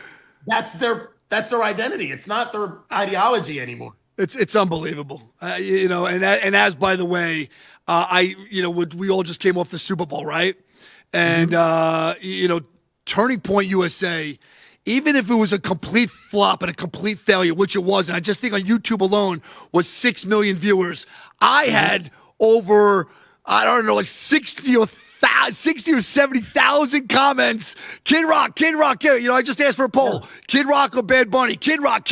that's their identity. It's not their ideology anymore. It's unbelievable. And as by the way, we all just came off the Super Bowl, right? And Turning Point USA, even if it was a complete flop and a complete failure, which it wasn't, I just think on YouTube alone was 6 million viewers. I had over, I don't know, like 60 or 70,000 comments. Kid Rock. I just asked for a poll. Yeah. Kid Rock or Bad Bunny? Kid Rock.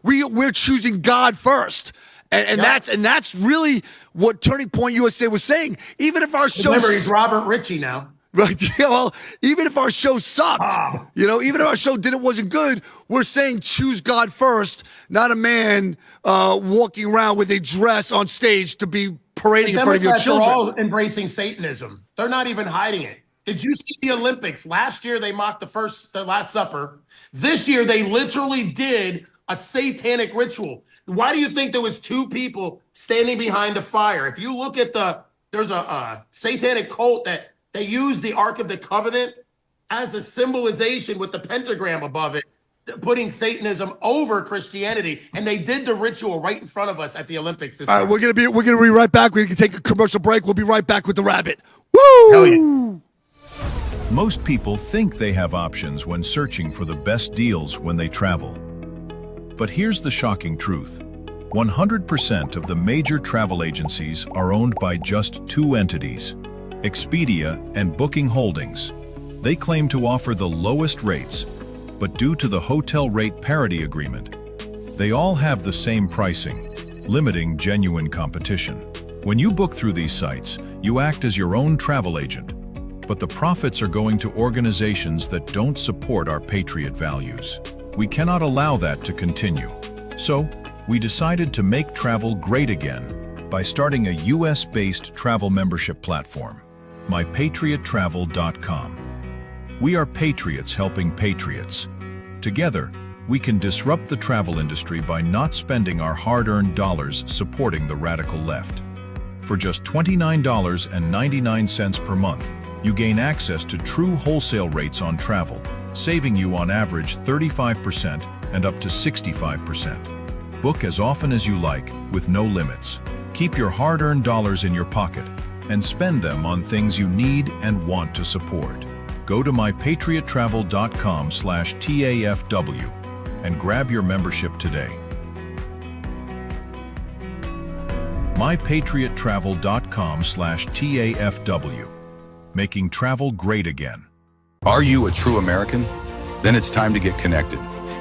We're choosing God first. And that's really what Turning Point USA was saying. Even if our show, remember, he's Robert Ritchie now. Right. Yeah, well, even if our show sucked, even if our show wasn't good, we're saying choose God first, not a man walking around with a dress on stage to be parading in front of your children. They're all embracing Satanism. They're not even hiding it. Did you see the Olympics? Last year they mocked the Last Supper. This year they literally did a satanic ritual. Why do you think there was 2 people standing behind a fire? If you look at there's a satanic cult that they use the Ark of the Covenant as a symbolization with the pentagram above it, putting Satanism over Christianity, and they did the ritual right in front of us at the Olympics this time. All right, we're gonna be right back. We're gonna take a commercial break. We'll be right back with the rabbit. Woo! Hell yeah. Most people think they have options when searching for the best deals when they travel. But here's the shocking truth. 100% of the major travel agencies are owned by just 2 entities, Expedia and Booking Holdings. They claim to offer the lowest rates, but due to the hotel rate parity agreement, they all have the same pricing, limiting genuine competition. When you book through these sites, you act as your own travel agent, but the profits are going to organizations that don't support our patriot values. We cannot allow that to continue. So, we decided to make travel great again by starting a US-based travel membership platform, mypatriottravel.com. We are patriots helping patriots. Together, we can disrupt the travel industry by not spending our hard-earned dollars supporting the radical left. For just $29.99 per month, you gain access to true wholesale rates on travel, saving you on average 35% and up to 65%. Book as often as you like, with no limits. Keep your hard-earned dollars in your pocket and spend them on things you need and want to support. Go to mypatriottravel.com/TAFW and grab your membership today. mypatriottravel.com/TAFW, making travel great again. Are you a true American? Then it's time to get connected.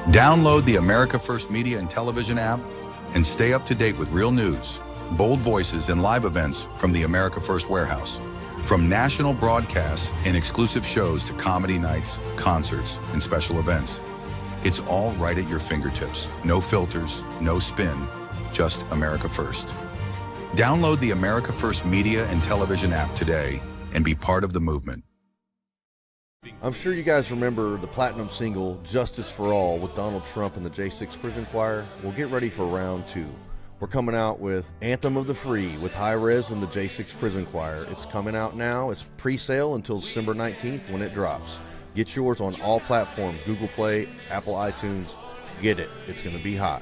Download the America First Media and Television app and stay up to date with real news, bold voices, and live events from the America First Warehouse. From national broadcasts and exclusive shows to comedy nights, concerts, and special events. It's all right at your fingertips. No filters, no spin, just America First. Download the America First Media and Television app today and be part of the movement. I'm sure you guys remember the platinum single, Justice for All, with Donald Trump and the J6 Prison Choir. Well, get ready for round 2. We're coming out with Anthem of the Free with High Res and the J6 Prison Choir. It's coming out now. It's pre-sale until December 19th when it drops. Get yours on all platforms, Google Play, Apple iTunes. Get it. It's going to be hot.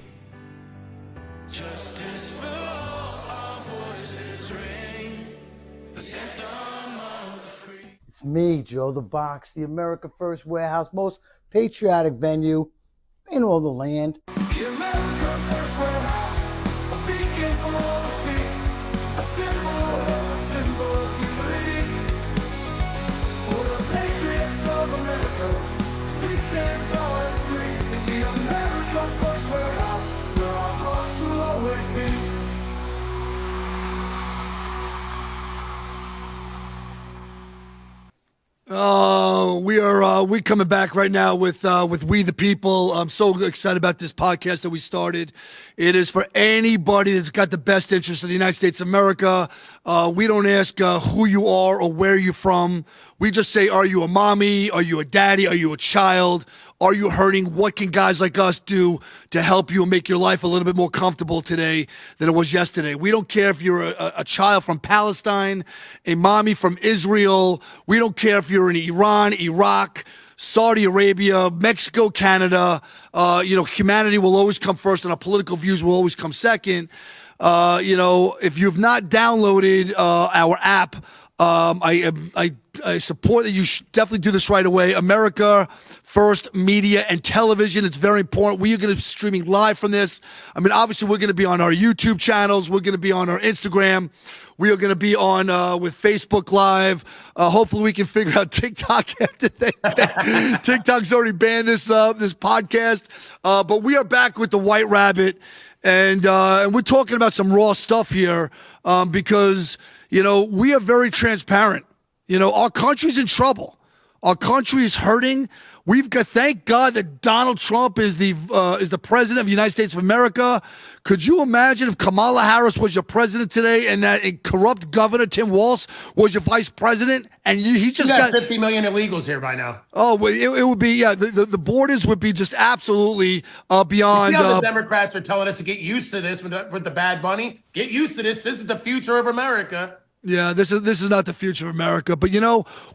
Justice for all, our voices ring. The anthem of the free. It's me, Joe the Box, the America First Warehouse, most patriotic venue in all the land. The America First Warehouse, a beacon for the sea, a symbol of unity. For the patriots of America, we stand tall and free. we coming back right now with We the People. I'm so excited about this podcast that we started. It is for anybody that's got the best interest of the United States of America. We don't ask who you are or where you're from. We just say, are you a mommy? Are you a daddy? Are you a child? Are you hurting? What can guys like us do to help you and make your life a little bit more comfortable today than it was yesterday? We don't care if you're a child from Palestine, a mommy from Israel. We don't care if you're in Iran, Iraq, Saudi Arabia, Mexico, Canada. Humanity will always come first and our political views will always come second. If you've not downloaded our app, I support that you should definitely do this right away. America First Media and Television. It's very important. We are going to be streaming live from this. I mean, obviously, we're going to be on our YouTube channels. We're going to be on our Instagram. We are going to be on with Facebook Live. Hopefully, we can figure out TikTok after TikTok's already banned this podcast. But we are back with the White Rabbit, and we're talking about some raw stuff here because we are very transparent. Our country's in trouble. Our country is hurting. Thank God that Donald Trump is the president of the United States of America. Could you imagine if Kamala Harris was your president today and that corrupt governor Tim Walz was your vice president and he just got 50 million illegals here by now? Oh, well, it would be, the borders would be just absolutely beyond. You see how the Democrats are telling us to get used to this with the Bad Bunny? Get used to this. This is the future of America. Yeah, this is not the future of America. But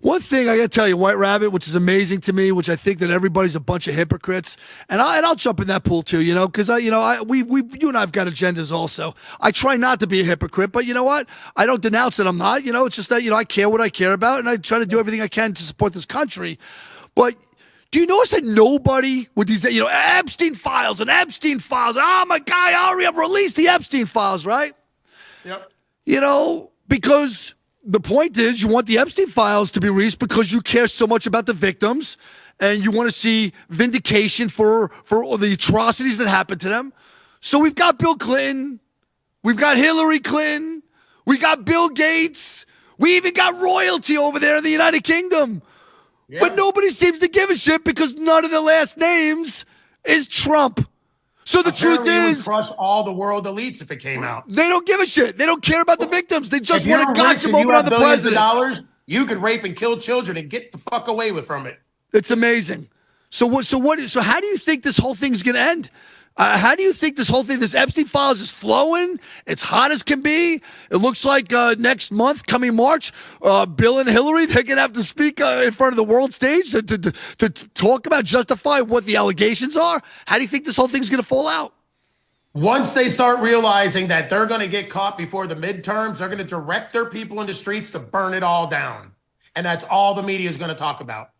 one thing I got to tell you, White Rabbit, which is amazing to me, which I think that everybody's a bunch of hypocrites, and I'll jump in that pool too, because you and I have got agendas also. I try not to be a hypocrite, but you know what? I don't denounce that I'm not. It's just that I care what I care about, and I try to do everything I can to support this country. But do you notice that nobody with these, Epstein files, oh my God, hurry up, release the Epstein files, right? Yep. Because the point is you want the Epstein files to be released because you care so much about the victims and you want to see vindication for the atrocities that happened to them. So we've got Bill Clinton. We've got Hillary Clinton. We got Bill Gates. We even got royalty over there in the United Kingdom. Yeah. But nobody seems to give a shit because none of the last names is Trump. So the truth is, would crush all the world elites if it came out. They don't give a shit. They don't care about the victims. They just want a gotcha moment on the president. $1 you could rape and kill children and get the fuck away from it. It's amazing. So how do you think this whole thing's going to end? How do you think this whole thing, this Epstein files is flowing? It's hot as can be. It looks like next month, coming March, Bill and Hillary, they're going to have to speak in front of the world stage to talk about, justify what the allegations are. How do you think this whole thing's going to fall out? Once they start realizing that they're going to get caught before the midterms, they're going to direct their people in the streets to burn it all down. And that's all the media is going to talk about.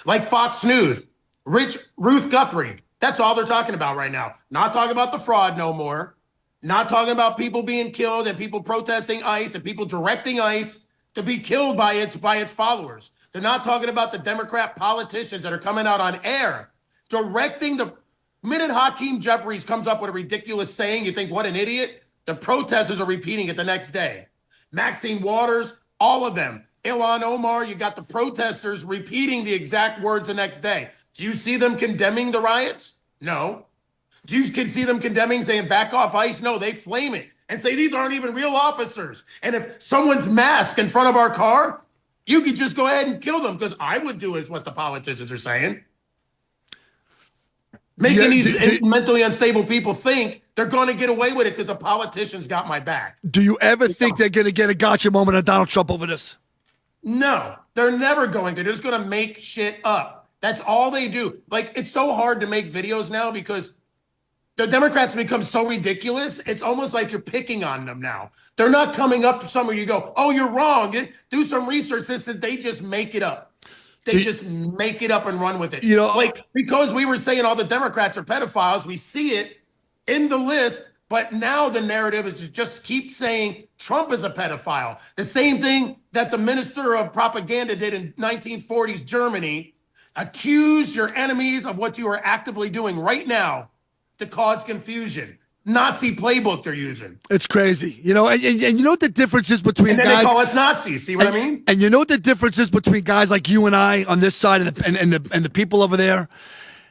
Like Fox News, Ruth Guthrie. That's all they're talking about right now. Not talking about the fraud no more. Not talking about people being killed and people protesting ICE and people directing ICE to be killed by its followers. They're not talking about the Democrat politicians that are coming out on air directing the minute Hakeem Jeffries comes up with a ridiculous saying, you think, what an idiot? The protesters are repeating it the next day. Maxine Waters, all of them. Ilhan Omar, you got the protesters repeating the exact words the next day. Do you see them condemning the riots? No. Do you see them condemning, saying back off ICE? No, they flame it and say these aren't even real officers. And if someone's masked in front of our car, you could just go ahead and kill them, because I would do is what the politicians are saying. Making these mentally unstable people think they're going to get away with it because the politicians got my back. Do you ever think they're going to get a gotcha moment on Donald Trump over this? No, they're never going to. They're just going to make shit up. That's all they do. Like, it's so hard to make videos now because the Democrats become so ridiculous. It's almost like you're picking on them now. They're not coming up to somewhere you go, oh, you're wrong. Do some research. They just make it up. They just make it up and run with it. Like, because we were saying all the Democrats are pedophiles, we see it in the list, but now the narrative is to just keep saying Trump is a pedophile. The same thing that the minister of propaganda did in 1940s Germany. Accuse your enemies of what you are actively doing right now to cause confusion. Nazi playbook they're using. It's crazy, you know, and you know what the difference is between And then guys. they call us Nazis. See what I mean? And you know what the difference is between guys like you and I on this side and the people over there.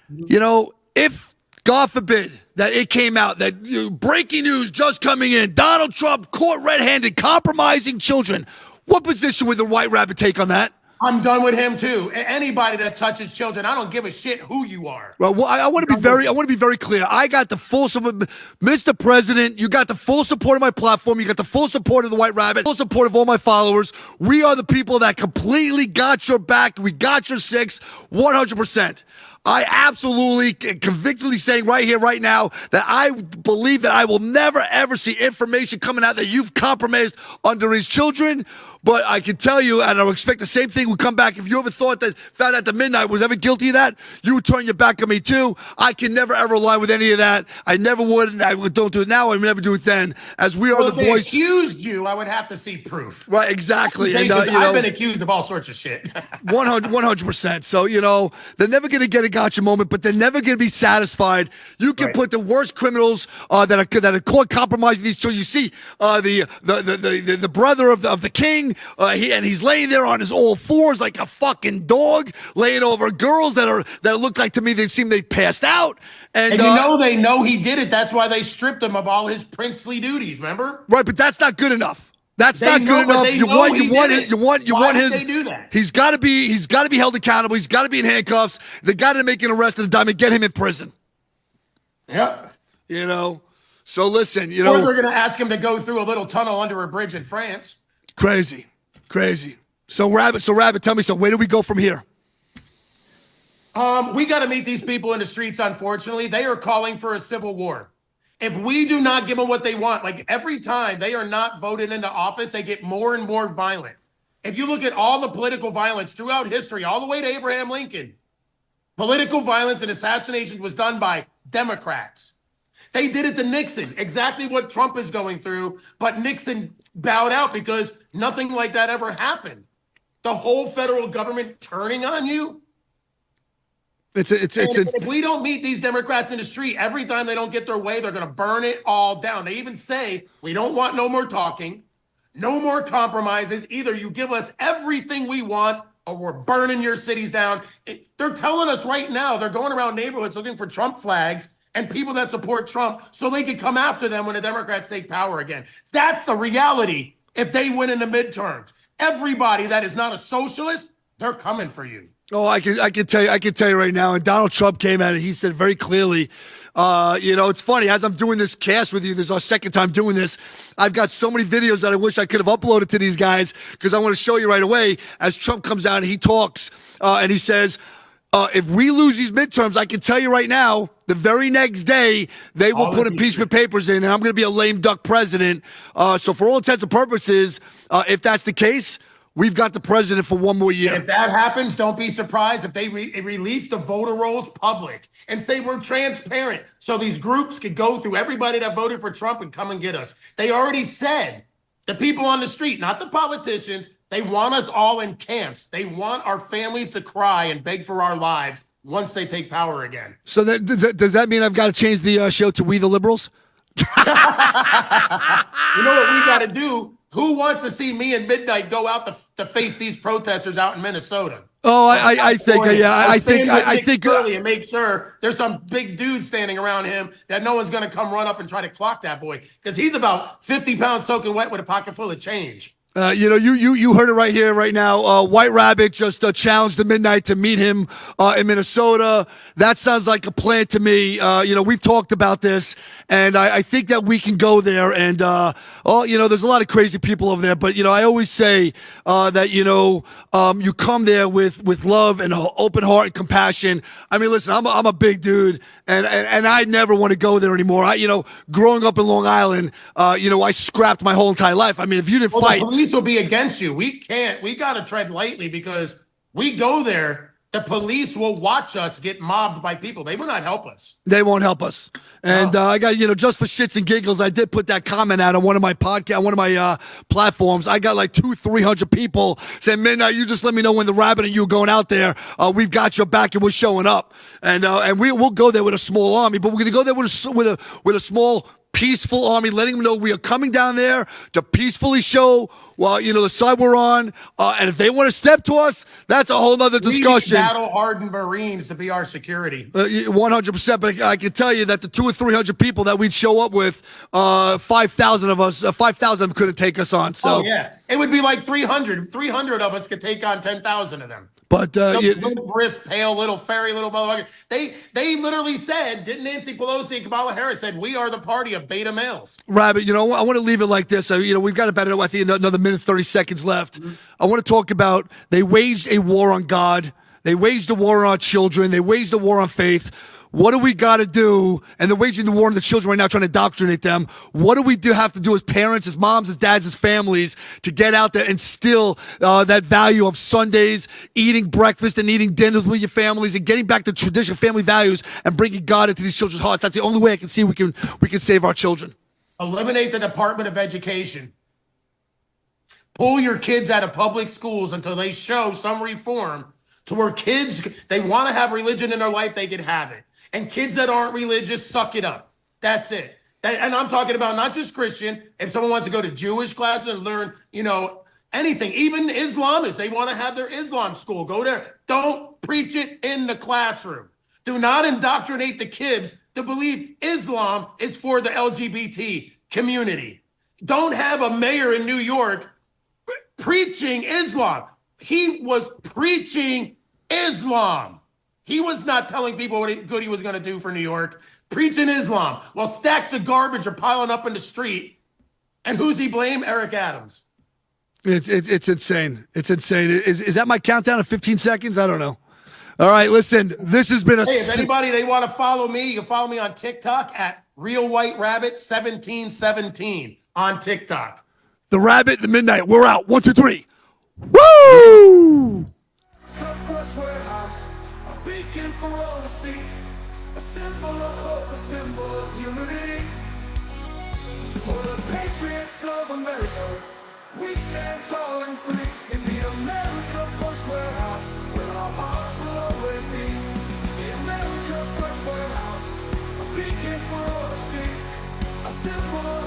You know, if God forbid that it came out that breaking news just coming in, Donald Trump caught red-handed compromising children, what position would the White Rabbit take on that? I'm done with him too. Anybody that touches children, I don't give a shit who you are. Well, I want to be very clear. I got the full support, Mr. President. You got the full support of my platform. You got the full support of the White Rabbit. Full support of all my followers. We are the people that completely got your back. We got your 100%. I absolutely convictedly saying right here, right now, that I believe that I will never, ever see information coming out that you've compromised underage children. But I can tell you, and I would expect the same thing would come back. If you ever thought that Found Out to Midnight was ever guilty of that, you would turn your back on me too. I can never, ever align with any of that. I never would, and I don't do it now. I would never do it then. As we are If the they voice. accused you, I would have to see proof. Right, exactly. And, I've been accused of all sorts of shit. 100%. So, you know, they're never going to get a gotcha moment, but they're never going to be satisfied. You can put the worst criminals that are caught compromising these children. You see the brother of the king, he's laying there on his all fours like a fucking dog, laying over girls that look like to me they passed out. And they know he did it. That's why they stripped him of all his princely duties. Remember? Right, but that's not good enough. That's not good enough. You want his. They do that? He's got to be held accountable. He's got to be in handcuffs. They got to make an arrest at the time and get him in prison. Yep. You know. So listen, Or they're going to ask him to go through a little tunnel under a bridge in France. Crazy. So Rabbit, tell me so. Where do we go from here? We got to meet these people in the streets. Unfortunately, they are calling for a civil war. If we do not give them what they want, like every time they are not voted into office, they get more and more violent. If you look at all the political violence throughout history, all the way to Abraham Lincoln, political violence and assassinations was done by Democrats. They did it to Nixon, exactly what Trump is going through, but Nixon bowed out because nothing like that ever happened. The whole federal government turning on you. If we don't meet these Democrats in the street, every time they don't get their way, they're going to burn it all down. They even say, we don't want no more talking, no more compromises. Either you give us everything we want or we're burning your cities down. They're telling us right now, they're going around neighborhoods looking for Trump flags and people that support Trump so they can come after them when the Democrats take power again. That's the reality if they win in the midterms. Everybody that is not a socialist, they're coming for you. Oh, I can tell you right now. And Donald Trump came out and he said very clearly, it's funny, as I'm doing this cast with you, this is our second time doing this. I've got so many videos that I wish I could have uploaded to these guys because I want to show you right away as Trump comes out and he talks and he says, if we lose these midterms, I can tell you right now, the very next day, they will put impeachment papers in, and I'm going to be a lame duck president. So for all intents and purposes, if that's the case, we've got the president for one more year. If that happens, don't be surprised if they release the voter rolls public and say we're transparent so these groups could go through everybody that voted for Trump and come and get us. They already said, the people on the street, not the politicians, they want us all in camps. They want our families to cry and beg for our lives once they take power again. So does that mean I've got to change the show to We the Liberals? You know what we got to do? Who wants to see me and Midnight go out to face these protesters out in Minnesota? Oh, I think Curly and make sure there's some big dude standing around him that no one's going to come run up and try to clock that boy because he's about 50 pounds soaking wet with a pocket full of change. You heard it right here, right now. White Rabbit just challenged the Midnight to meet him in Minnesota. That sounds like a plan to me. We've talked about this, and I think that we can go there. And there's a lot of crazy people over there, but I always say that you come there with love and open heart and compassion. I mean, listen, I'm a big dude, and I never want to go there anymore. Growing up in Long Island, I scrapped my whole entire life. I mean, if you didn't fight. The police will be against you. We got to tread lightly because we go there, the police will watch us get mobbed by people. They will not help us. They won't help us. And I got, just for shits and giggles, I did put that comment out on one of my platforms. I got like 200-300 people saying, Midnight, you just let me know when the Rabbit and you are going out there. We've got your back and we're showing up. And we'll go there with a small army, but we're going to go there with a small peaceful army, letting them know we are coming down there to peacefully show, the side we're on. And if they want to step to us, that's a whole other discussion. We need battle-hardened Marines to be our security. 100%. But I can tell you that the 200 or 300 people that we'd show up with, 5,000 of us, 5,000 of them couldn't take us on. So yeah, it would be like 300. 300 of us could take on 10,000 of them. But little brisk, pale, little fairy, little motherfucker. They literally said, didn't Nancy Pelosi and Kamala Harris said, we are the party of beta males. Rabbit, I want to leave it like this. We've got about, I think, another minute, 30 seconds left. I want to talk about they waged a war on God. They waged a war on our children. They waged a war on faith. What do we got to do? And they're waging the war on the children right now, trying to indoctrinate them. What do we have to do as parents, as moms, as dads, as families to get out there and instill that value of Sundays, eating breakfast and eating dinners with your families and getting back to traditional family values and bringing God into these children's hearts? That's the only way I can see we can save our children. Eliminate the Department of Education. Pull your kids out of public schools until they show some reform to where kids, they want to have religion in their life, they can have it. And kids that aren't religious, suck it up. That's it. And I'm talking about not just Christian. If someone wants to go to Jewish classes and learn, anything, even Islamists, they want to have their Islam school. Go there. Don't preach it in the classroom. Do not indoctrinate the kids to believe Islam is for the LGBT community. Don't have a mayor in New York preaching Islam. He was preaching Islam. He was not telling people what good he was going to do for New York, preaching Islam, while stacks of garbage are piling up in the street. And who's he blame? Eric Adams. It's insane. It's insane. Is that my countdown of 15 seconds? I don't know. All right, listen, this has been if anybody, they want to follow me, you can follow me on TikTok at RealWhiteRabbit1717 on TikTok. The Rabbit, the Midnight. We're out. 1, 2, 3. Woo! Beacon for all to see, a symbol of hope, a symbol of unity. For the patriots of America, we stand tall and free in the America First Warehouse, where our hearts will always be. The America First Warehouse, a beacon for all to see, a symbol